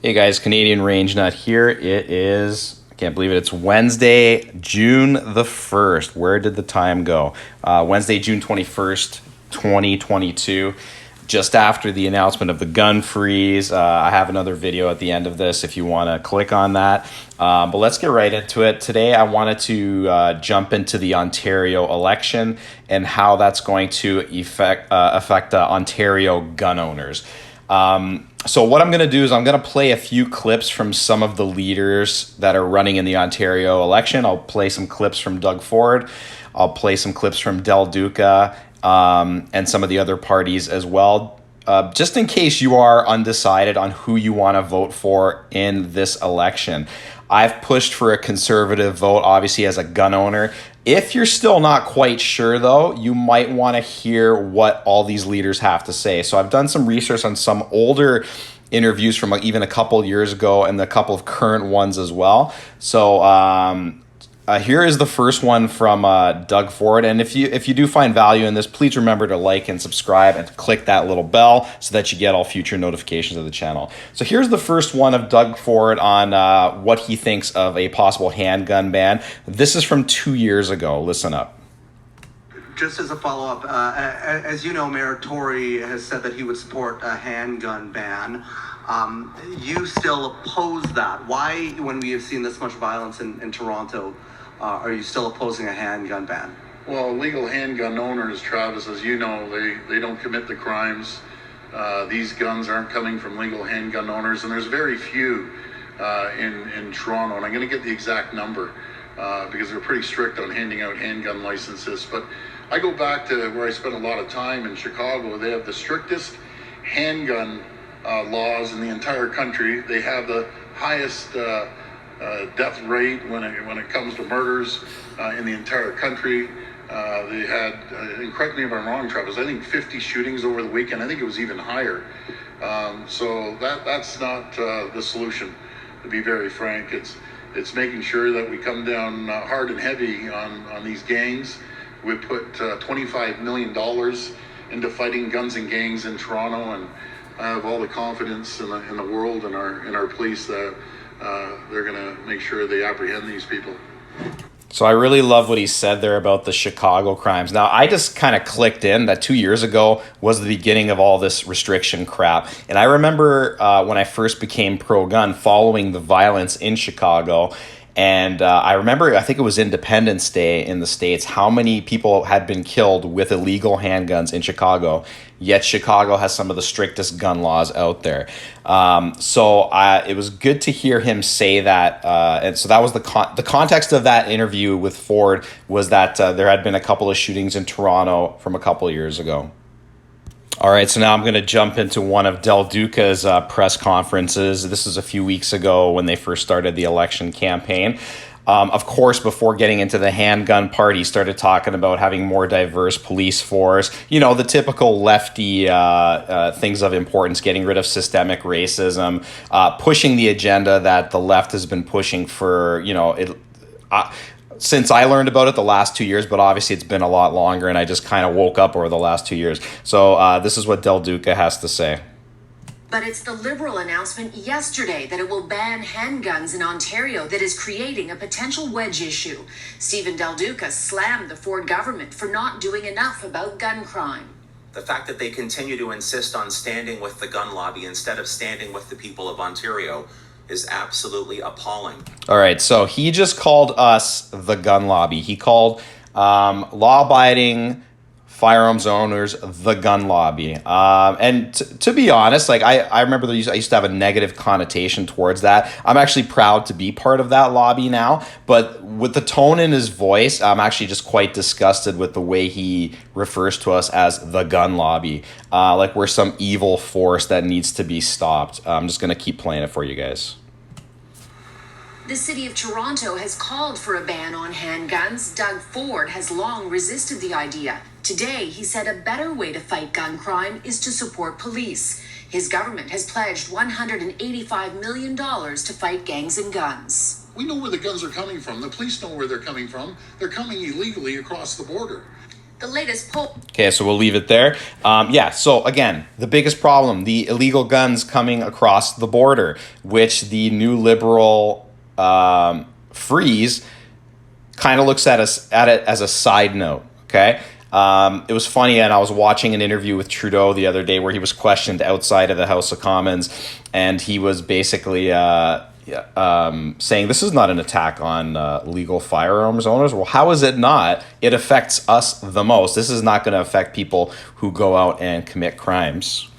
Hey guys, Canadian Range Nut here. It is, I can't believe it, it's Wednesday, June the 1st. Where did the time go? Wednesday, June 21st, 2022. Just after the announcement of the gun freeze. I have another video at the end of this if you want to click on that. But let's get right into it. Today I wanted to jump into the Ontario election and how that's going to affect Ontario gun owners. So what I'm going to do is I'm going to play a few clips from some of the leaders that are running in the Ontario election. I'll play some clips from Doug Ford. I'll play some clips from Del Duca and some of the other parties as well, just in case you are undecided on who you want to vote for in this election. I've pushed for a conservative vote, obviously, as a gun owner. If you're still not quite sure, though, you might want to hear what all these leaders have to say. So I've done some research on some older interviews from even a couple years ago and a couple of current ones as well. So here is the first one from Doug Ford. And if you do find value in this, please remember to like and subscribe and to click that little bell so that you get all future notifications of the channel. So here's the first one of Doug Ford on what he thinks of a possible handgun ban. This is from 2 years ago. Listen up. Just as a follow-up, as you know, Mayor Tory has said that he would support a handgun ban. You still oppose that. Why, when we have seen this much violence in Toronto, are you still opposing a handgun ban? Well, legal handgun owners, Travis, as you know, they don't commit the crimes. These guns aren't coming from legal handgun owners, and there's very few in Toronto. And I'm going to get the exact number because they're pretty strict on handing out handgun licenses. But I go back to where I spent a lot of time in Chicago. They have the strictest handgun laws in the entire country. They have the highest death rate when it comes to murders in the entire country. They had, and correct me if I'm wrong, Travis, I think 50 shootings over the weekend. I think it was even higher. So that's not the solution, to be very frank. It's making sure that we come down hard and heavy on these gangs. We put $25 million into fighting guns and gangs in Toronto, and I have all the confidence in the world and our police that they're going to make sure they apprehend these people. So I really love what he said there about the Chicago crimes. Now, I just kind of clicked in that 2 years ago was the beginning of all this restriction crap. And I remember when I first became pro-gun following the violence in Chicago. And I remember, I think it was Independence Day in the States, how many people had been killed with illegal handguns in Chicago, yet Chicago has some of the strictest gun laws out there. So it was good to hear him say that. And so that was the context of that interview with Ford was that there had been a couple of shootings in Toronto from a couple of years ago. All right, so now I'm going to jump into one of Del Duca's press conferences. This is a few weeks ago when they first started the election campaign. Of course, before getting into the handgun part, he started talking about having more diverse police force. You know, the typical lefty things of importance, getting rid of systemic racism, pushing the agenda that the left has been pushing for, since I learned about it the last 2 years, but obviously it's been a lot longer and I just kind of woke up over the last 2 years. So this is what Del Duca has to say. But it's the Liberal announcement yesterday that it will ban handguns in Ontario that is creating a potential wedge issue. Steven Del Duca slammed the Ford government for not doing enough about gun crime. The fact that they continue to insist on standing with the gun lobby instead of standing with the people of Ontario is absolutely appalling. All right, so he just called us the gun lobby. He called law-abiding firearms owners the gun lobby. And to be honest, like I remember I used to have a negative connotation towards that. I'm actually proud to be part of that lobby now. But with the tone in his voice, I'm actually just quite disgusted with the way he refers to us as the gun lobby. Like we're some evil force that needs to be stopped. I'm just going to keep playing it for you guys. The city of Toronto has called for a ban on handguns. Doug Ford has long resisted the idea. Today, he said a better way to fight gun crime is to support police. His government has pledged $185 million to fight gangs and guns. We know where the guns are coming from. The police know where they're coming from. They're coming illegally across the border. The latest poll. Okay, so we'll leave it there. Yeah, so again, the biggest problem, the illegal guns coming across the border, which the new Liberal freeze kind of looks at it as a side note, okay? It was funny, and I was watching an interview with Trudeau the other day where he was questioned outside of the House of Commons, and he was basically saying this is not an attack on legal firearms owners. Well, how is it not? It affects us the most. This is not going to affect people who go out and commit crimes.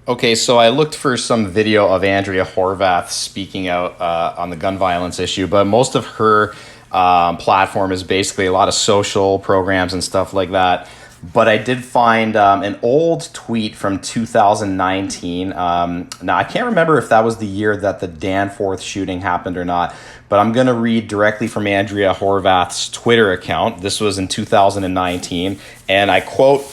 Okay, so I looked for some video of Andrea Horvath speaking out on the gun violence issue, but most of her platform is basically a lot of social programs and stuff like that. But I did find an old tweet from 2019. Now, I can't remember if that was the year that the Danforth shooting happened or not, but I'm going to read directly from Andrea Horvath's Twitter account. This was in 2019, and I quote,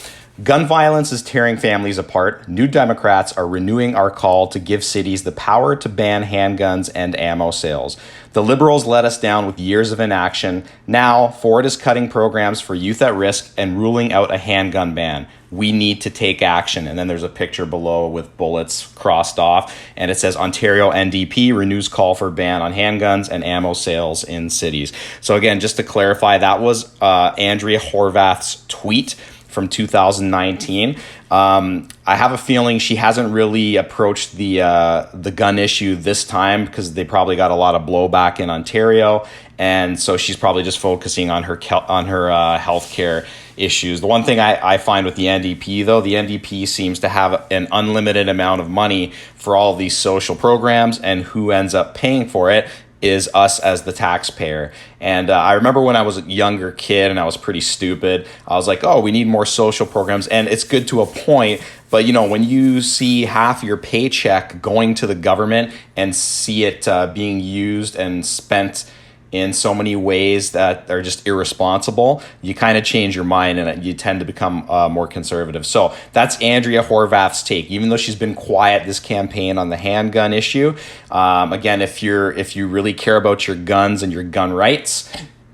"Gun violence is tearing families apart. New Democrats are renewing our call to give cities the power to ban handguns and ammo sales. The Liberals let us down with years of inaction. Now, Ford is cutting programs for youth at risk and ruling out a handgun ban. We need to take action." And then there's a picture below with bullets crossed off, and it says Ontario NDP renews call for ban on handguns and ammo sales in cities. So again, just to clarify, that was Andrea Horvath's tweet from 2019. I have a feeling she hasn't really approached the gun issue this time because they probably got a lot of blowback in Ontario, and so she's probably just focusing on her healthcare issues. The one thing I find with the NDP, though, the NDP seems to have an unlimited amount of money for all of these social programs, and who ends up paying for it is us as the taxpayer. And I remember when I was a younger kid and I was pretty stupid, I was like, oh, we need more social programs. And it's good to a point, but you know, when you see half your paycheck going to the government and see it being used and spent in so many ways that are just irresponsible, you kind of change your mind and you tend to become more conservative. So that's Andrea Horvath's take. Even though she's been quiet this campaign on the handgun issue, again, if you really care about your guns and your gun rights,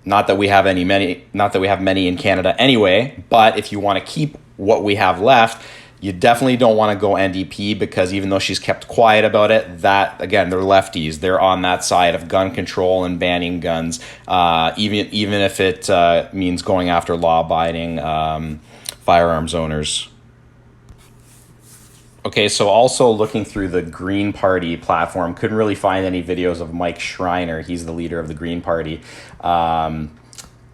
not that we have many in Canada anyway, but if you want to keep what we have left, you definitely don't want to go NDP, because even though she's kept quiet about it, that, again, they're lefties. They're on that side of gun control and banning guns, even if it means going after law-abiding firearms owners. Okay, so also looking through the Green Party platform, couldn't really find any videos of Mike Schreiner. He's the leader of the Green Party.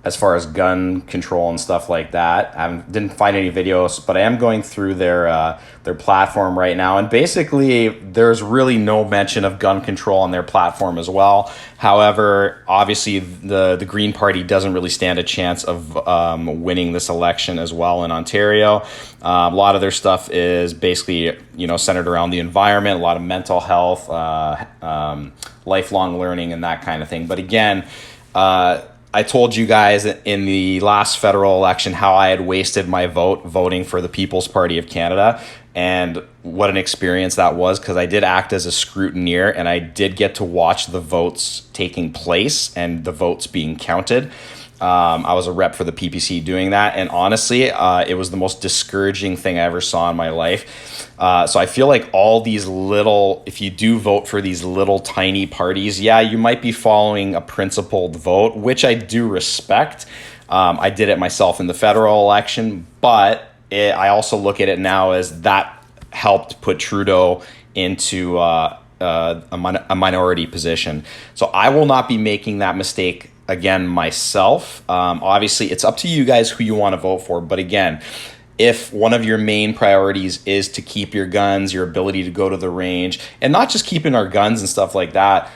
As far as gun control and stuff like that, I didn't find any videos, but I am going through their platform right now, and basically there's really no mention of gun control on their platform as well. However, obviously the Green Party doesn't really stand a chance of winning this election as well in Ontario. A lot of their stuff is basically, centered around the environment, a lot of mental health, lifelong learning, and that kind of thing. But again, I told you guys in the last federal election how I had wasted my vote voting for the People's Party of Canada, and what an experience that was, because I did act as a scrutineer and I did get to watch the votes taking place and the votes being counted. I was a rep for the PPC doing that, and honestly, it was the most discouraging thing I ever saw in my life. So I feel like all these if you do vote for these little tiny parties, yeah, you might be following a principled vote, which I do respect. I did it myself in the federal election, but I also look at it now as that helped put Trudeau into a minority position. So I will not be making that mistake again myself. Obviously, it's up to you guys who you want to vote for. But again, if one of your main priorities is to keep your guns, your ability to go to the range, and not just keeping our guns and stuff like that,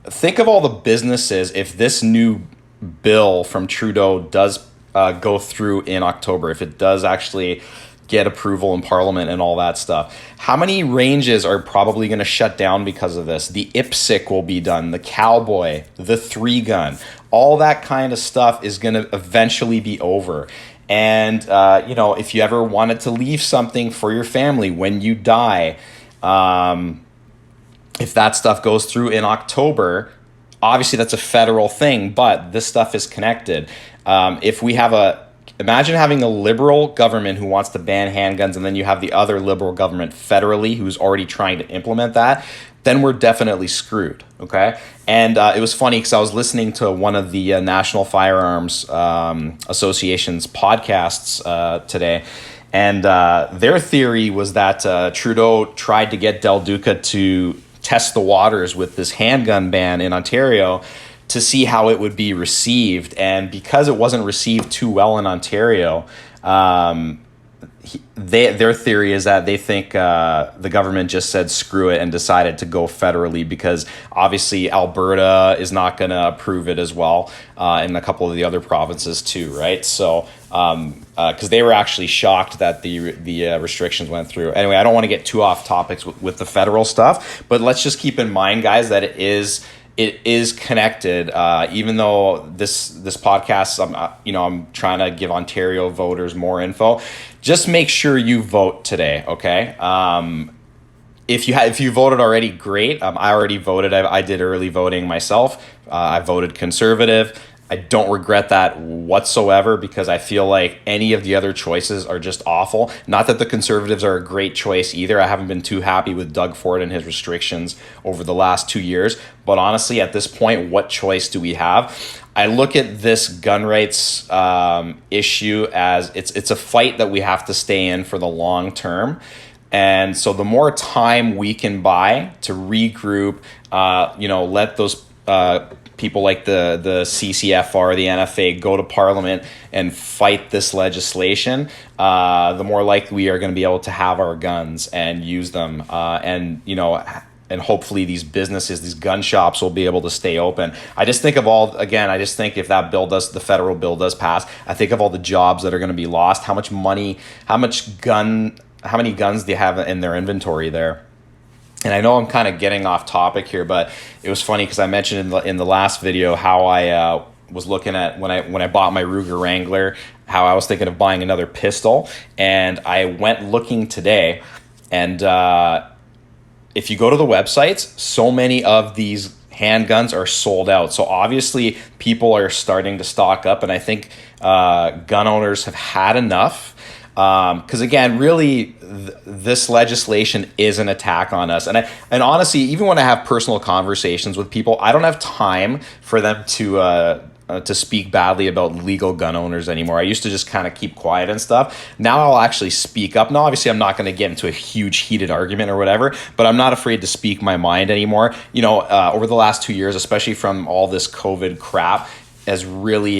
think of all the businesses. If this new bill from Trudeau does go through in October, if it does actually get approval in Parliament and all that stuff, how many ranges are probably going to shut down because of this? The IPSC will be done, the Cowboy, the 3-gun, all that kind of stuff is going to eventually be over. And, if you ever wanted to leave something for your family when you die, if that stuff goes through in October, obviously that's a federal thing, but this stuff is connected. If we have imagine having a liberal government who wants to ban handguns, and then you have the other liberal government federally who's already trying to implement that, then we're definitely screwed, okay? And it was funny because I was listening to one of the National Firearms Association's podcasts today, and their theory was that Trudeau tried to get Del Duca to test the waters with this handgun ban in Ontario to see how it would be received. And because it wasn't received too well in Ontario, their theory is that they think the government just said screw it and decided to go federally, because obviously Alberta is not going to approve it as well, and a couple of the other provinces too, right? So because they were actually shocked that the restrictions went through. Anyway, I don't want to get too off topics with the federal stuff, but let's just keep in mind, guys, that it is connected. Even though this podcast, I'm trying to give Ontario voters more info. Just make sure you vote today, okay? If you voted already, great. I already voted. I did early voting myself. I voted Conservative. I don't regret that whatsoever, because I feel like any of the other choices are just awful. Not that the Conservatives are a great choice either. I haven't been too happy with Doug Ford and his restrictions over the last 2 years. But honestly, at this point, what choice do we have? I look at this gun rights issue as it's a fight that we have to stay in for the long term. And so the more time we can buy to regroup, let those people like the CCFR, the NFA, go to Parliament and fight this legislation, the more likely we are going to be able to have our guns and use them. And hopefully these businesses, these gun shops will be able to stay open. I just think if the federal bill does pass, I think of all the jobs that are going to be lost, how many guns do you have in their inventory there? And I know I'm kind of getting off topic here, but it was funny because I mentioned in the last video how I was looking at when I bought my Ruger Wrangler, how I was thinking of buying another pistol, and I went looking today, and if you go to the websites, so many of these handguns are sold out. So obviously people are starting to stock up, and I think gun owners have had enough. Because again, really, this legislation is an attack on us, and honestly, even when I have personal conversations with people, I don't have time for them to speak badly about legal gun owners anymore. I used to just kind of keep quiet and stuff. Now I'll actually speak up. Now, obviously, I'm not going to get into a huge heated argument or whatever, but I'm not afraid to speak my mind anymore. Over the last 2 years, especially from all this COVID crap, has really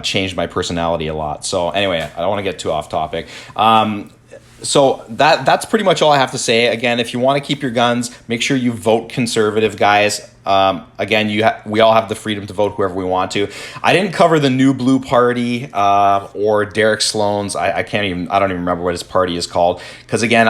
changed my personality a lot. So anyway, I don't want to get too off topic. So that's pretty much all I have to say. Again, if you want to keep your guns, make sure you vote Conservative, guys. Again, we all have the freedom to vote whoever we want to. I didn't cover the New Blue Party or Derek Sloan's. I don't even remember what his party is called, because again,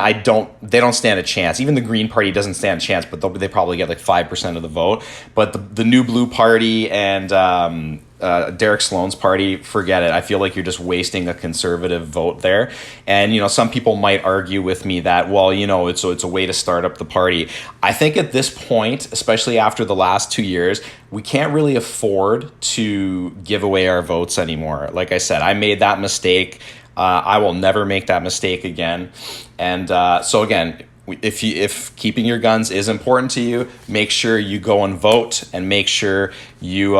they don't stand a chance. Even the Green Party doesn't stand a chance, but they probably get like 5% of the vote. But the New Blue Party and Derek Sloan's party, forget it. I feel like you're just wasting a Conservative vote there. And some people might argue with me that, well, it's a way to start up the party. I think at this point, especially after the last 2 years, we can't really afford to give away our votes anymore. Like I said, I made that mistake. I will never make that mistake again. And so again, if keeping your guns is important to you, make sure you go and vote, and make sure you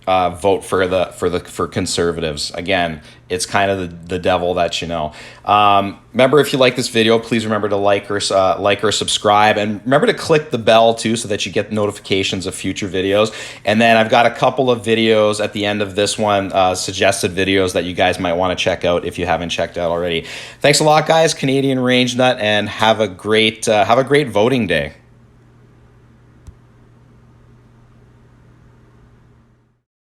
vote for Conservatives. Again, it's kind of the devil that you know. Remember, if you like this video, please remember to like or subscribe, and remember to click the bell too, so that you get notifications of future videos. And then I've got a couple of videos at the end of this one, suggested videos that you guys might want to check out if you haven't checked out already. Thanks a lot, guys. Canadian Range Nut, and have a great voting day.